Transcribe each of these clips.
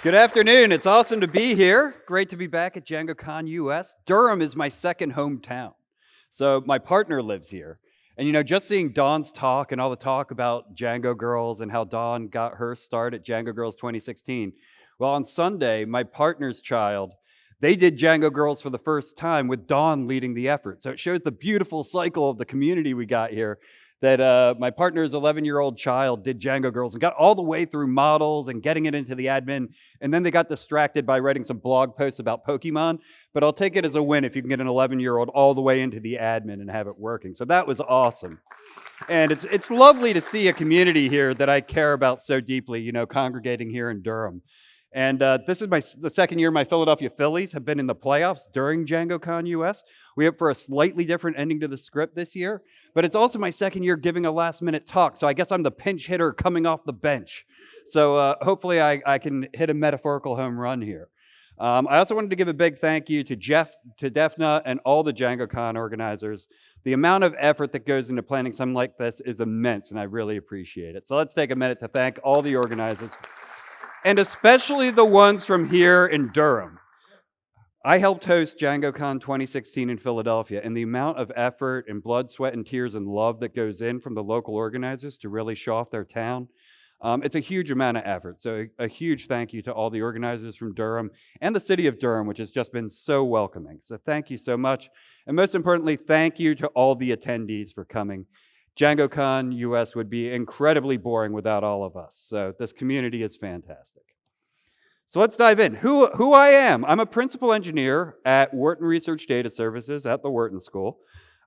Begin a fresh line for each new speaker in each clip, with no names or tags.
Good afternoon. It's awesome to be here. Great to be back at DjangCon US. Durham is my second hometown. So my partner lives here. And just seeing Dawn's talk and all the talk about Django Girls and how Dawn got her start at Django Girls 2016. Well, on Sunday, my partner's child, they did Django Girls for the first time with Dawn leading the effort. So it shows the beautiful cycle of the community we got here, that my partner's 11-year-old child did Django Girls and got all the way through models and getting it into the admin. And then they got distracted by writing some blog posts about Pokemon. But I'll take it as a win if you can get an 11-year-old all the way into the admin and have it working. So that was awesome. And it's lovely to see a community here that I care about so deeply, congregating here in Durham. And this is the second year my Philadelphia Phillies have been in the playoffs during DjangCon US. We hope for a slightly different ending to the script this year. But it's also my second year giving a last-minute talk, so I guess I'm the pinch hitter coming off the bench. So hopefully I can hit a metaphorical home run here. I also wanted to give a big thank you to Jeff, to DEFNA, and all the DjangCon organizers. The amount of effort that goes into planning something like this is immense, and I really appreciate it. So let's take a minute to thank all the organizers, and especially the ones from here in Durham. I helped host DjangCon 2016 in Philadelphia, and the amount of effort and blood, sweat, and tears and love that goes in from the local organizers to really show off their town, it's a huge amount of effort. So a huge thank you to all the organizers from Durham and the city of Durham, which has just been so welcoming. So thank you so much. And most importantly, thank you to all the attendees for coming. DjangCon US would be incredibly boring without all of us. So this community is fantastic. So let's dive in. Who I am. I'm a principal engineer at Wharton Research Data Services at the Wharton School.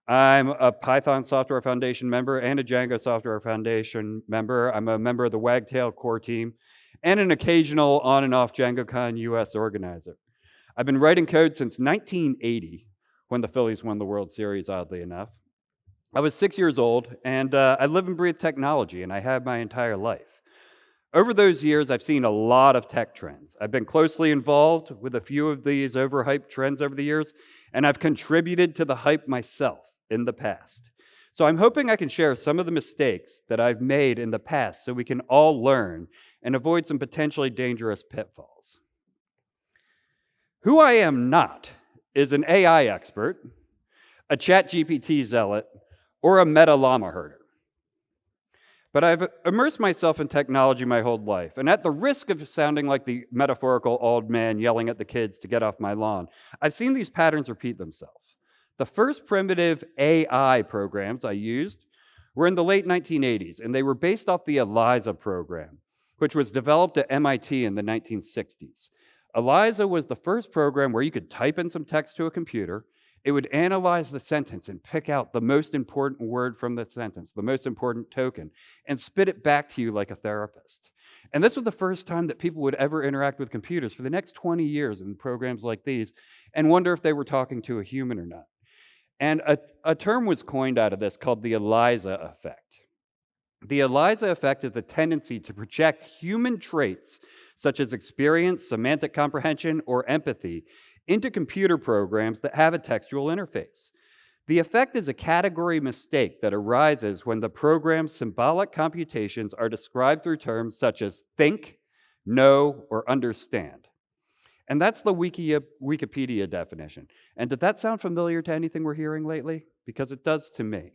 I'm a Python Software Foundation member and a Django Software Foundation member. I'm a member of the Wagtail core team and an occasional on and off DjangCon US organizer. I've been writing code since 1980 when the Phillies won the World Series, oddly enough. I was 6 years old, and I live and breathe technology, and I have my entire life. Over those years, I've seen a lot of tech trends. I've been closely involved with a few of these overhyped trends over the years, and I've contributed to the hype myself in the past. So I'm hoping I can share some of the mistakes that I've made in the past so we can all learn and avoid some potentially dangerous pitfalls. Who I am not is an AI expert, a ChatGPT zealot, or a Meta llama herder. But I've immersed myself in technology my whole life, and at the risk of sounding like the metaphorical old man yelling at the kids to get off my lawn, I've seen these patterns repeat themselves. The first primitive AI programs I used were in the late 1980s, and they were based off the ELIZA program, which was developed at MIT in the 1960s. ELIZA was the first program where you could type in some text to a computer. It would analyze the sentence and pick out the most important word from the sentence, the most important token, and spit it back to you like a therapist. And this was the first time that people would ever interact with computers for the next 20 years in programs like these and wonder if they were talking to a human or not. And a term was coined out of this called the ELIZA effect. The ELIZA effect is the tendency to project human traits such as experience, semantic comprehension, or empathy into computer programs that have a textual interface. The effect is a category mistake that arises when the program's symbolic computations are described through terms such as think, know, or understand. And that's the Wikipedia definition. And did that sound familiar to anything we're hearing lately? Because it does to me.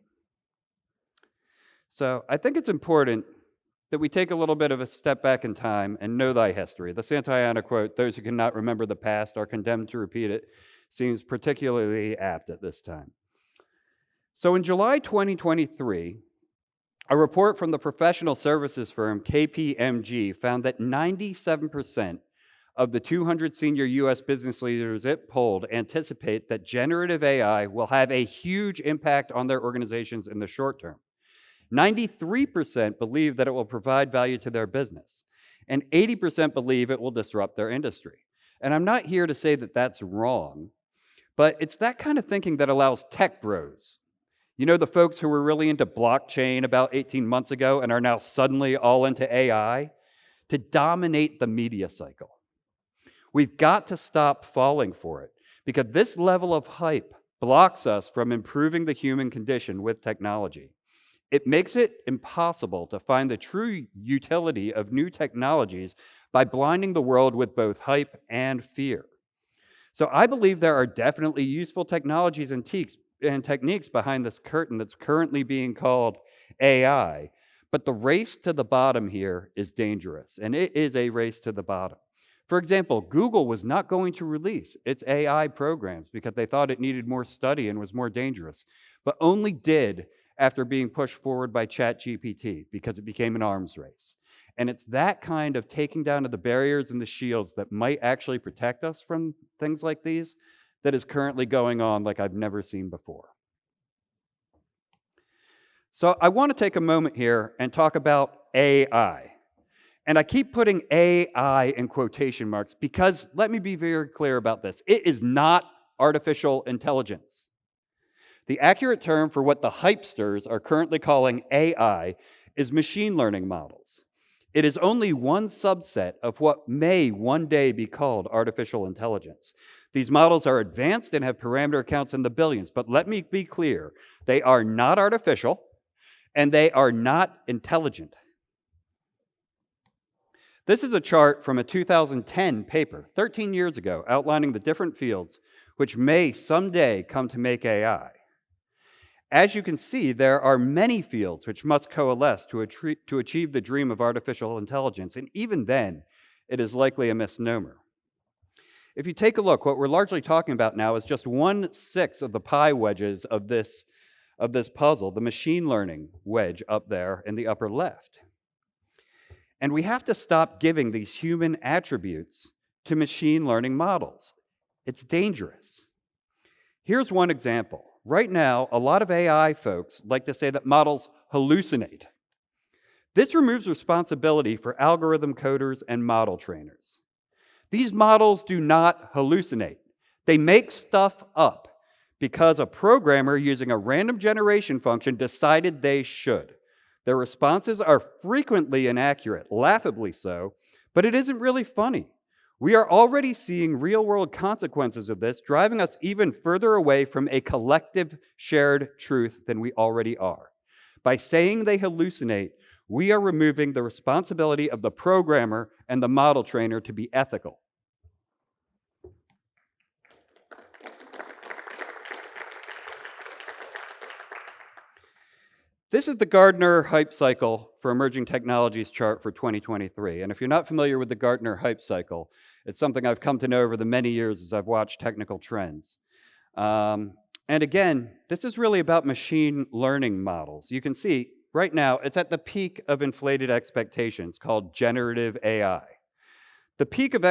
So I think it's important that we take a little bit of a step back in time and know thy history. The Santayana quote, "Those who cannot remember the past are condemned to repeat it," seems particularly apt at this time. So in July 2023, a report from the professional services firm KPMG found that 97% of the 200 senior US business leaders it polled anticipate that generative AI will have a huge impact on their organizations in the short term. 93% believe that it will provide value to their business, and 80% believe it will disrupt their industry. And I'm not here to say that that's wrong, but it's that kind of thinking that allows tech bros, the folks who were really into blockchain about 18 months ago and are now suddenly all into AI, to dominate the media cycle. We've got to stop falling for it, because this level of hype blocks us from improving the human condition with technology. It makes it impossible to find the true utility of new technologies by blinding the world with both hype and fear. So I believe there are definitely useful technologies and techniques behind this curtain that's currently being called AI. But the race to the bottom here is dangerous, and it is a race to the bottom. For example, Google was not going to release its AI programs because they thought it needed more study and was more dangerous, but only did after being pushed forward by ChatGPT because it became an arms race. And it's that kind of taking down of the barriers and the shields that might actually protect us from things like these that is currently going on like I've never seen before. So I want to take a moment here and talk about AI. And I keep putting AI in quotation marks because let me be very clear about this. It is not artificial intelligence. The accurate term for what the hypesters are currently calling AI is machine learning models. It is only one subset of what may one day be called artificial intelligence. These models are advanced and have parameter counts in the billions, but let me be clear, they are not artificial and they are not intelligent. This is a chart from a 2010 paper, 13 years ago, outlining the different fields which may someday come to make AI. As you can see, there are many fields which must coalesce to achieve the dream of artificial intelligence, and even then, it is likely a misnomer. If you take a look, what we're largely talking about now is just 1/6 of the pie wedges of this puzzle, the machine learning wedge up there in the upper left. And we have to stop giving these human attributes to machine learning models. It's dangerous. Here's one example. Right now, a lot of AI folks like to say that models hallucinate. This removes responsibility for algorithm coders and model trainers. These models do not hallucinate. They make stuff up because a programmer using a random generation function decided they should. Their responses are frequently inaccurate, laughably so, but it isn't really funny. We are already seeing real-world consequences of this, driving us even further away from a collective shared truth than we already are. By saying they hallucinate, we are removing the responsibility of the programmer and the model trainer to be ethical. This is the Gartner hype cycle for emerging technologies chart for 2023. And if you're not familiar with the Gartner hype cycle, it's something I've come to know over the many years as I've watched technical trends. And again, this is really about machine learning models. You can see right now, it's at the peak of inflated expectations called generative AI. The peak of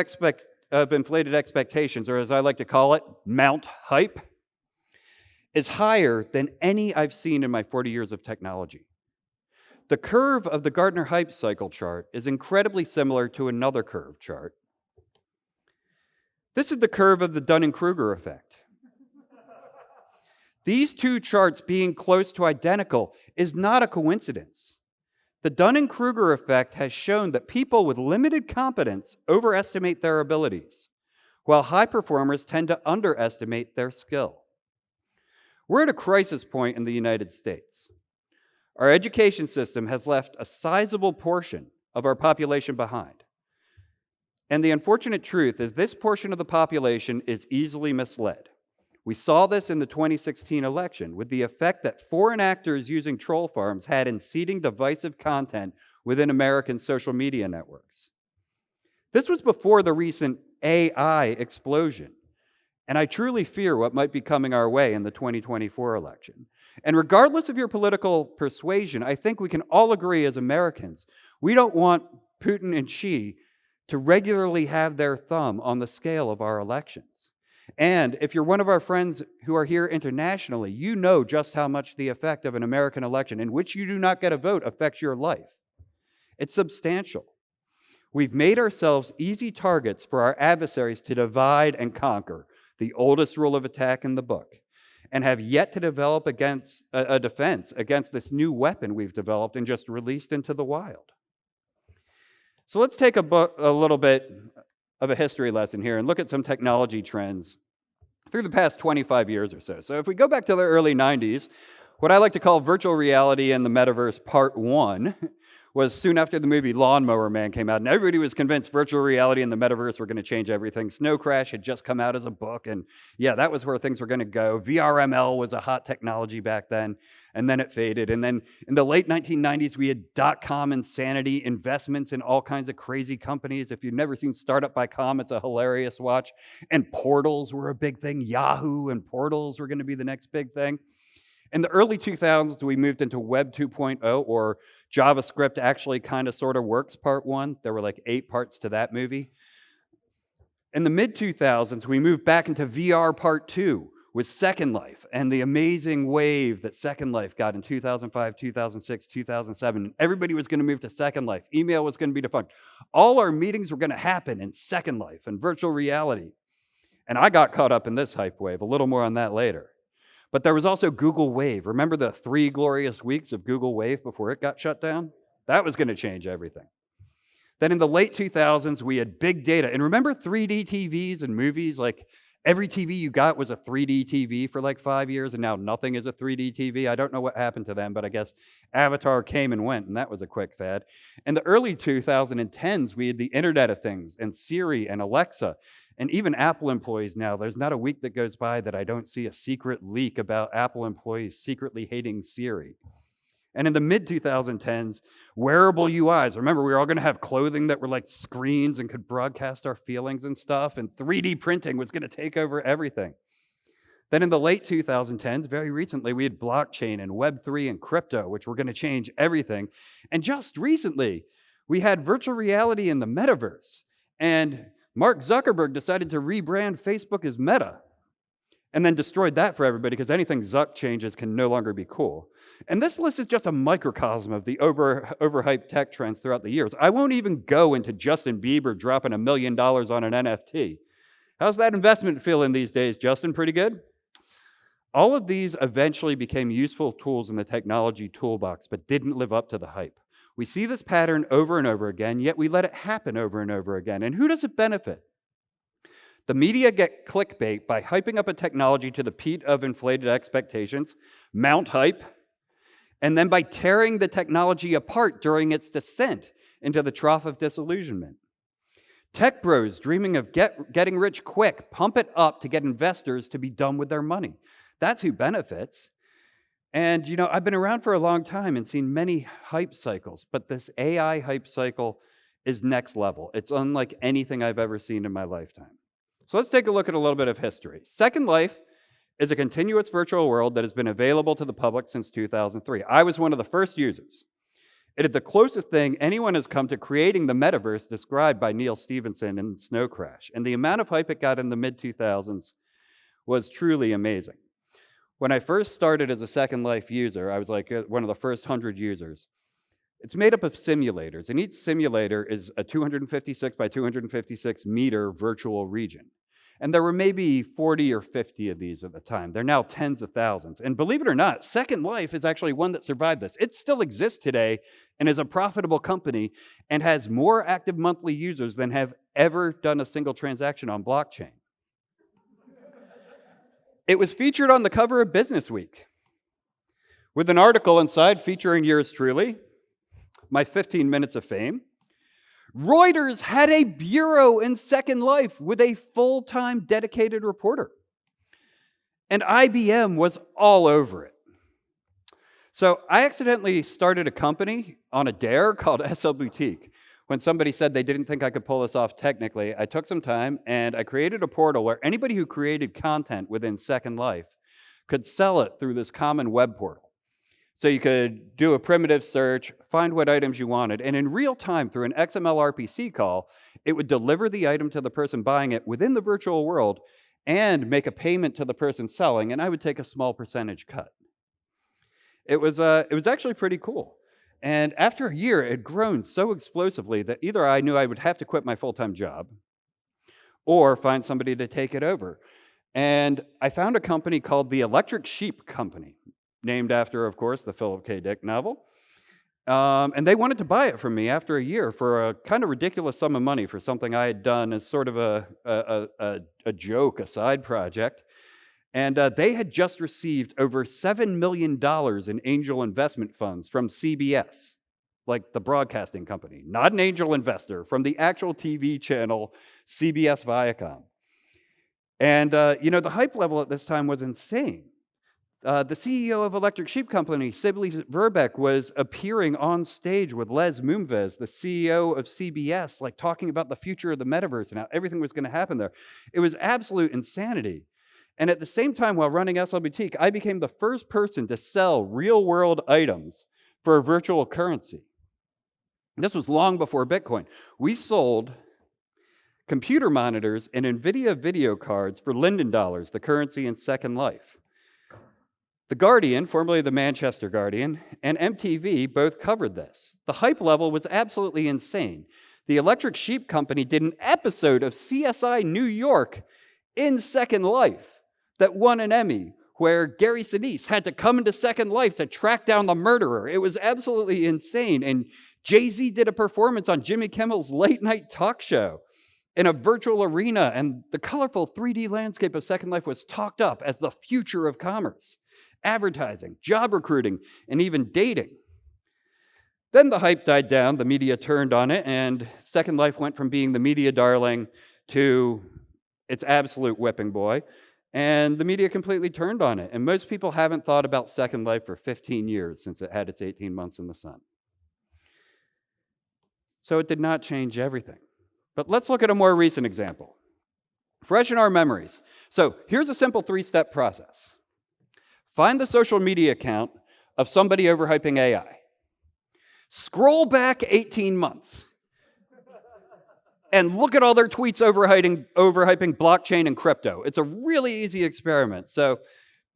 inflated expectations, or as I like to call it, Mount Hype, is higher than any I've seen in my 40 years of technology. The curve of the Gartner hype cycle chart is incredibly similar to another curve chart. This is the curve of the Dunning-Kruger effect. These two charts being close to identical is not a coincidence. The Dunning-Kruger effect has shown that people with limited competence overestimate their abilities, while high performers tend to underestimate their skill. We're at a crisis point in the United States. Our education system has left a sizable portion of our population behind. And the unfortunate truth is this portion of the population is easily misled. We saw this in the 2016 election with the effect that foreign actors using troll farms had in seeding divisive content within American social media networks. This was before the recent AI explosion. And I truly fear what might be coming our way in the 2024 election. And regardless of your political persuasion, I think we can all agree as Americans, we don't want Putin and Xi to regularly have their thumb on the scale of our elections. And if you're one of our friends who are here internationally, you know just how much the effect of an American election in which you do not get a vote affects your life. It's substantial. We've made ourselves easy targets for our adversaries to divide and conquer, the oldest rule of attack in the book, and have yet to develop against a defense against this new weapon we've developed and just released into the wild. So let's take a little bit of a history lesson here and look at some technology trends through the past 25 years or so. So if we go back to the early 90s, what I like to call virtual reality and the metaverse part 1 was soon after the movie Lawnmower Man came out, and everybody was convinced virtual reality and the metaverse were going to change everything. Snow Crash had just come out as a book, and yeah, that was where things were going to go. VRML was a hot technology back then, and then it faded. And then in the late 1990s, we had dot-com insanity, investments in all kinds of crazy companies. If you've never seen Startup by Com, it's a hilarious watch. And portals were a big thing. Yahoo and portals were going to be the next big thing. In the early 2000s, we moved into Web 2.0, or JavaScript actually kind of sort of works part 1. There were like 8 parts to that movie. In the mid-2000s, we moved back into VR part 2 with Second Life and the amazing wave that Second Life got in 2005, 2006, 2007. Everybody was going to move to Second Life. Email was going to be defunct. All our meetings were going to happen in Second Life and virtual reality. And I got caught up in this hype wave. A little more on that later. But there was also Google Wave. Remember the 3 glorious weeks of Google Wave before it got shut down? That was going to change everything. Then in the late 2000s, we had big data. And remember 3D TVs and movies? Like every TV you got was a 3D TV for like 5 years, and now nothing is a 3D TV. I don't know what happened to them, but I guess Avatar came and went, and that was a quick fad. In the early 2010s, we had the Internet of Things and Siri and Alexa. And even Apple employees now, there's not a week that goes by that I don't see a secret leak about Apple employees secretly hating Siri. And in the mid-2010s, wearable UIs. Remember, we were all going to have clothing that were like screens and could broadcast our feelings and stuff, and 3D printing was going to take over everything. Then in the late 2010s, very recently, we had blockchain and Web3 and crypto, which were going to change everything. And just recently, we had virtual reality in the metaverse. And Mark Zuckerberg decided to rebrand Facebook as Meta, and then destroyed that for everybody because anything Zuck changes can no longer be cool. And this list is just a microcosm of the overhyped tech trends throughout the years. I won't even go into Justin Bieber dropping $1 million on an NFT. How's that investment feeling these days, Justin? Pretty good? All of these eventually became useful tools in the technology toolbox, but didn't live up to the hype. We see this pattern over and over again, yet we let it happen over and over again. And who does it benefit? The media get clickbait by hyping up a technology to the peak of inflated expectations, mount hype, and then by tearing the technology apart during its descent into the trough of disillusionment. Tech bros dreaming of getting rich quick pump it up to get investors to be done with their money. That's who benefits. And, you know, I've been around for a long time and seen many hype cycles, but this AI hype cycle is next level. It's unlike anything I've ever seen in my lifetime. So let's take a look at a little bit of history. Second Life is a continuous virtual world that has been available to the public since 2003. I was one of the first users. It is the closest thing anyone has come to creating the metaverse described by Neil Stephenson in Snow Crash. And the amount of hype it got in the mid-2000s was truly amazing. When I first started as a Second Life user, I was like one of the first 100 users. It's made up of simulators, and each simulator is a 256 by 256 meter virtual region. And there were maybe 40 or 50 of these at the time. They're now tens of thousands. And believe it or not, Second Life is actually one that survived this. It still exists today and is a profitable company and has more active monthly users than have ever done a single transaction on blockchain. It was featured on the cover of Business Week with an article inside featuring yours truly, my 15 minutes of fame. Reuters had a bureau in Second Life with a full-time dedicated reporter. And IBM was all over it. So I accidentally started a company on a dare called SL Boutique. When somebody said they didn't think I could pull this off technically, I took some time and I created a portal where anybody who created content within Second Life could sell it through this common web portal. So you could do a primitive search, find what items you wanted, and in real time through an XML RPC call, it would deliver the item to the person buying it within the virtual world and make a payment to the person selling, and I would take a small percentage cut. It was actually pretty cool. And after a year, it had grown so explosively that either I knew I would have to quit my full-time job or find somebody to take it over. And I found a company called the Electric Sheep Company, named after, of course, the Philip K. Dick novel. And they wanted to buy it from me after a year for a kind of ridiculous sum of money for something I had done as sort of a joke, a side project. And they had just received over $7 million in angel investment funds from CBS, like the broadcasting company, not an angel investor, from the actual TV channel CBS Viacom. And, the hype level at this time was insane. The CEO of Electric Sheep Company, Sibley Verbeck, was appearing on stage with Les Moonves, the CEO of CBS, like talking about the future of the metaverse and how everything was going to happen there. It was absolute insanity. And at the same time, while running SL Boutique, I became the first person to sell real-world items for a virtual currency. This was long before Bitcoin. We sold computer monitors and NVIDIA video cards for Linden dollars, the currency in Second Life. The Guardian, formerly the Manchester Guardian, and MTV both covered this. The hype level was absolutely insane. The Electric Sheep Company did an episode of CSI New York in Second Life that won an Emmy, where Gary Sinise had to come into Second Life to track down the murderer. It was absolutely insane. And Jay-Z did a performance on Jimmy Kimmel's late night talk show in a virtual arena, and the colorful 3D landscape of Second Life was talked up as the future of commerce, advertising, job recruiting, and even dating. Then the hype died down, the media turned on it, and Second Life went from being the media darling to its absolute whipping boy, and the media completely turned on it. And most people haven't thought about Second Life for 15 years since it had its 18 months in the sun. So it did not change everything. But let's look at a more recent example. Fresh in our memories. So here's a simple 3-step process. Find the social media account of somebody overhyping AI. Scroll back 18 months and look at all their tweets overhyping blockchain and crypto. It's a really easy experiment. So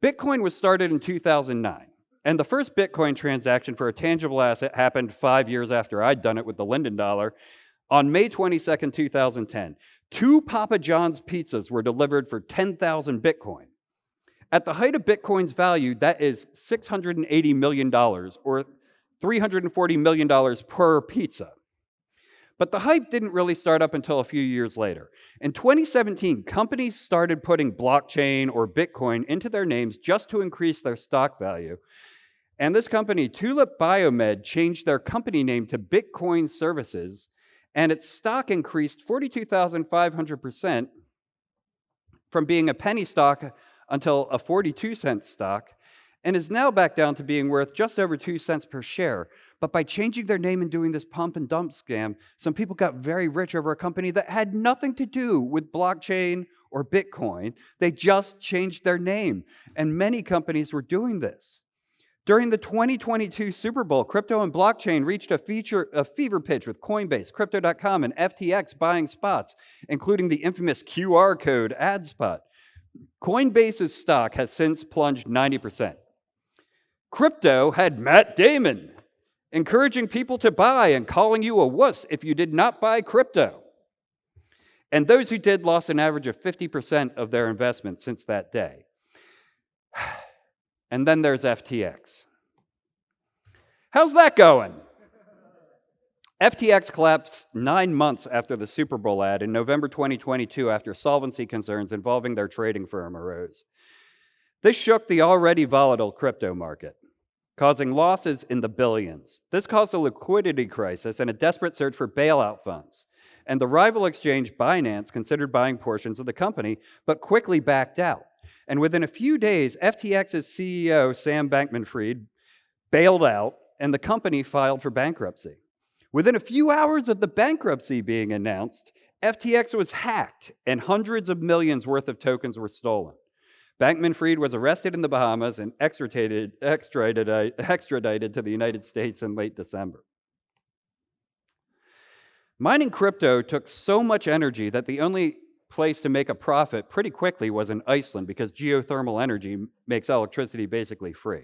Bitcoin was started in 2009. And the first Bitcoin transaction for a tangible asset happened 5 years after I'd done it with the Linden dollar on May 22nd, 2010. 2 Papa John's pizzas were delivered for 10,000 Bitcoin. At the height of Bitcoin's value, that is $680 million, or $340 million per pizza. But the hype didn't really start up until a few years later. In 2017, companies started putting blockchain or Bitcoin into their names just to increase their stock value. And this company, Tulip Biomed, changed their company name to Bitcoin Services, and its stock increased 42,500% from being a penny stock until a 42-cent stock, and is now back down to being worth just over 2 cents per share. But by changing their name and doing this pump and dump scam, some people got very rich over a company that had nothing to do with blockchain or Bitcoin. They just changed their name, and many companies were doing this. During the 2022 Super Bowl, crypto and blockchain reached a fever pitch with Coinbase, Crypto.com, and FTX buying spots, including the infamous QR code ad spot. Coinbase's stock has since plunged 90%. Crypto had Matt Damon encouraging people to buy and calling you a wuss if you did not buy crypto. And those who did lost an average of 50% of their investment since that day. And then there's FTX. How's that going? FTX collapsed 9 months after the Super Bowl ad in November 2022 after solvency concerns involving their trading firm arose. This shook the already volatile crypto market, causing losses in the billions. This caused a liquidity crisis and a desperate search for bailout funds. And the rival exchange Binance considered buying portions of the company, but quickly backed out. And within a few days, FTX's CEO, Sam Bankman-Fried, bailed out, and the company filed for bankruptcy. Within a few hours of the bankruptcy being announced, FTX was hacked, and hundreds of millions worth of tokens were stolen. Bankman-Fried was arrested in the Bahamas and extradited to the United States in late December. Mining crypto took so much energy that the only place to make a profit pretty quickly was in Iceland, because geothermal energy makes electricity basically free.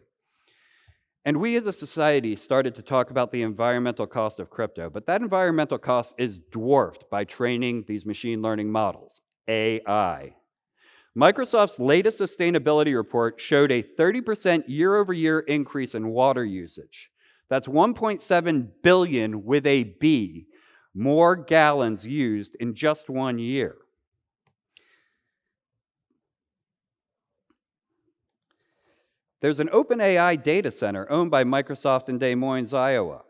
And we as a society started to talk about the environmental cost of crypto, but that environmental cost is dwarfed by training these machine learning models, AI. Microsoft's latest sustainability report showed a 30% year-over-year increase in water usage. That's 1.7 billion with a B, more gallons used in just 1 year. There's an OpenAI data center owned by Microsoft in Des Moines, Iowa.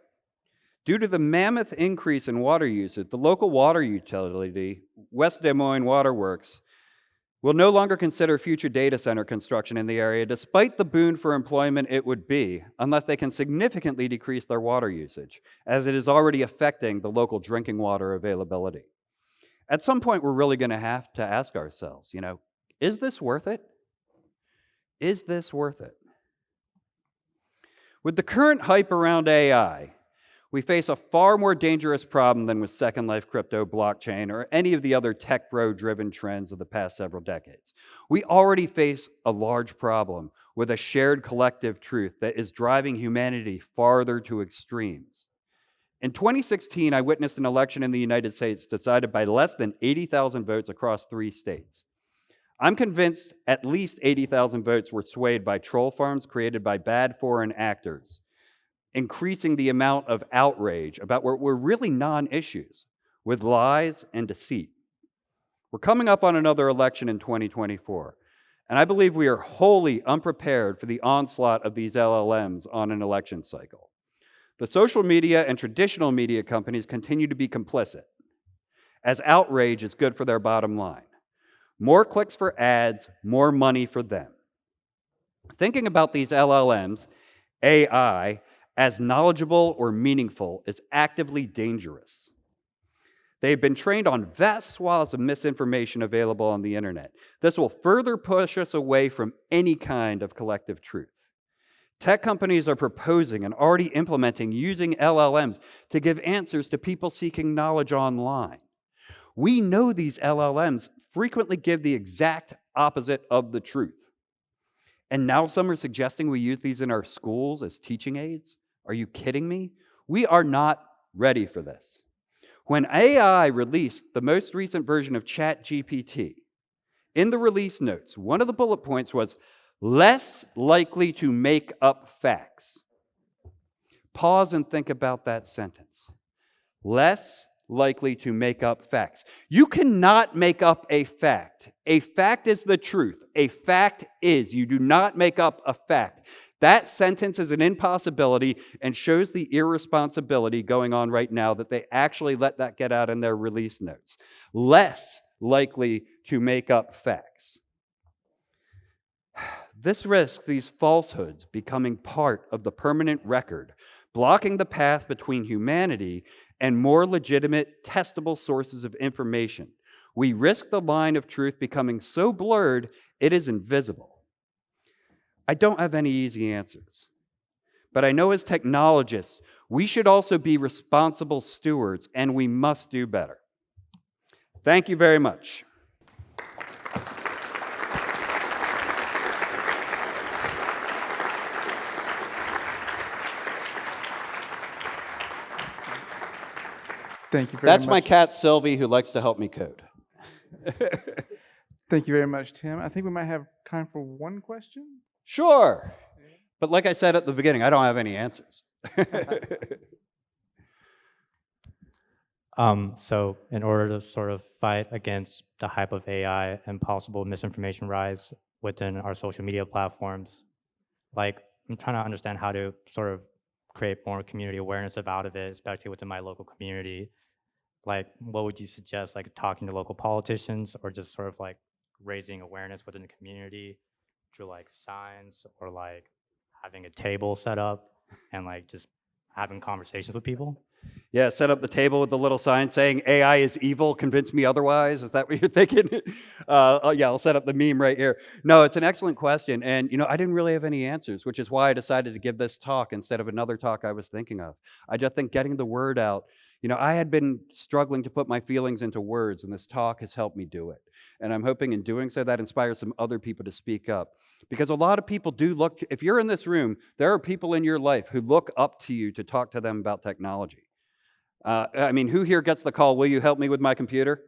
Due to the mammoth increase in water usage, the local water utility, West Des Moines Water Works, will no longer consider future data center construction in the area, despite the boon for employment it would be, unless they can significantly decrease their water usage, as it is already affecting the local drinking water availability. At some point, we're really going to have to ask ourselves, is this worth it? Is this worth it? With the current hype around AI, we face a far more dangerous problem than with Second Life crypto, blockchain, or any of the other tech bro-driven trends of the past several decades. We already face a large problem with a shared collective truth that is driving humanity farther to extremes. In 2016, I witnessed an election in the United States decided by less than 80,000 votes across 3 states. I'm convinced at least 80,000 votes were swayed by troll farms created by bad foreign actors, increasing the amount of outrage about what were really non-issues with lies and deceit. We're coming up on another election in 2024, and I believe we are wholly unprepared for the onslaught of these LLMs on an election cycle. The social media and traditional media companies continue to be complicit, as outrage is good for their bottom line. More clicks for ads, more money for them. Thinking about these LLMs, AI, as knowledgeable or meaningful is actively dangerous. They've been trained on vast swaths of misinformation available on the internet. This will further push us away from any kind of collective truth. Tech companies are proposing and already implementing using LLMs to give answers to people seeking knowledge online. We know these LLMs frequently give the exact opposite of the truth. And now some are suggesting we use these in our schools as teaching aids? Are you kidding me? We are not ready for this. When AI released the most recent version of ChatGPT, in the release notes, one of the bullet points was, less likely to make up facts. Pause and think about that sentence. Less likely to make up facts. You cannot make up a fact. A fact is the truth. A fact is. You do not make up a fact. That sentence is an impossibility and shows the irresponsibility going on right now that they actually let that get out in their release notes. Less likely to make up facts. This risks these falsehoods becoming part of the permanent record, blocking the path between humanity and more legitimate, testable sources of information. We risk the line of truth becoming so blurred, it is invisible. I don't have any easy answers, but I know as technologists, we should also be responsible stewards, and we must do better. Thank you very much.
Thank you very much.
That's my cat, Sylvie, who likes to help me code.
Thank you very much, Tim. I think we might have time for one question.
Sure. But like I said at the beginning, I don't have any answers.
So in order to sort of fight against the hype of AI and possible misinformation rise within our social media platforms, like I'm trying to understand how to sort of create more community awareness about it, especially within my local community. Like, what would you suggest, like talking to local politicians or just sort of like raising awareness within the community through like signs or like having a table set up and like just having conversations with people?
Yeah, set up the table with the little sign saying AI is evil, convince me otherwise. Is that what you're thinking? Yeah, I'll set up the meme right here. No, it's an excellent question. And, I didn't really have any answers, which is why I decided to give this talk instead of another talk I was thinking of. I just think getting the word out, I had been struggling to put my feelings into words, and this talk has helped me do it. And I'm hoping in doing so that inspires some other people to speak up. Because a lot of people do look, if you're in this room, there are people in your life who look up to you to talk to them about technology. Who here gets the call, will you help me with my computer?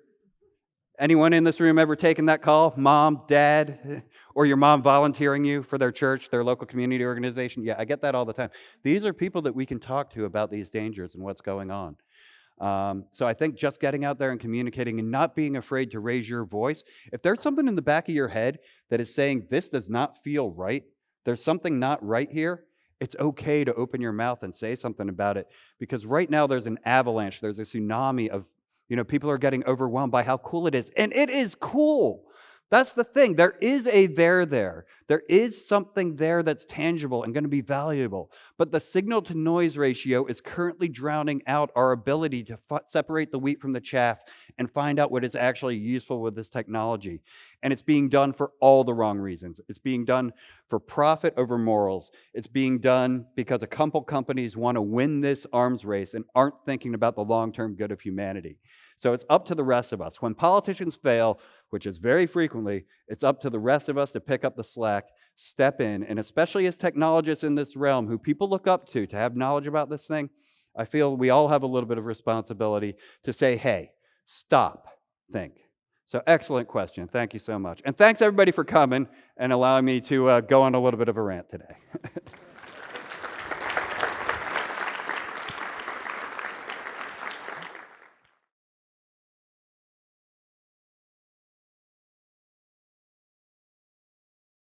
Anyone in this room ever taken that call? Mom, dad, or your mom volunteering you for their church, their local community organization? Yeah, I get that all the time. These are people that we can talk to about these dangers and what's going on. So I think just getting out there and communicating and not being afraid to raise your voice. If there's something in the back of your head that is saying this does not feel right, there's something not right here, it's okay to open your mouth and say something about it, because right now there's an avalanche, there's a tsunami of, people are getting overwhelmed by how cool it is. And it is cool. That's the thing. There is a there. There is something there that's tangible and going to be valuable. But the signal to noise ratio is currently drowning out our ability to separate the wheat from the chaff and find out what is actually useful with this technology. And it's being done for all the wrong reasons. It's being done for profit over morals. It's being done because a couple companies want to win this arms race and aren't thinking about the long-term good of humanity. So it's up to the rest of us. When politicians fail, which is very frequently, it's up to the rest of us to pick up the slack, step in, and especially as technologists in this realm who people look up to have knowledge about this thing, I feel we all have a little bit of responsibility to say, hey, stop, think. So excellent question. Thank you so much. And thanks everybody for coming and allowing me to go on a little bit of a rant today.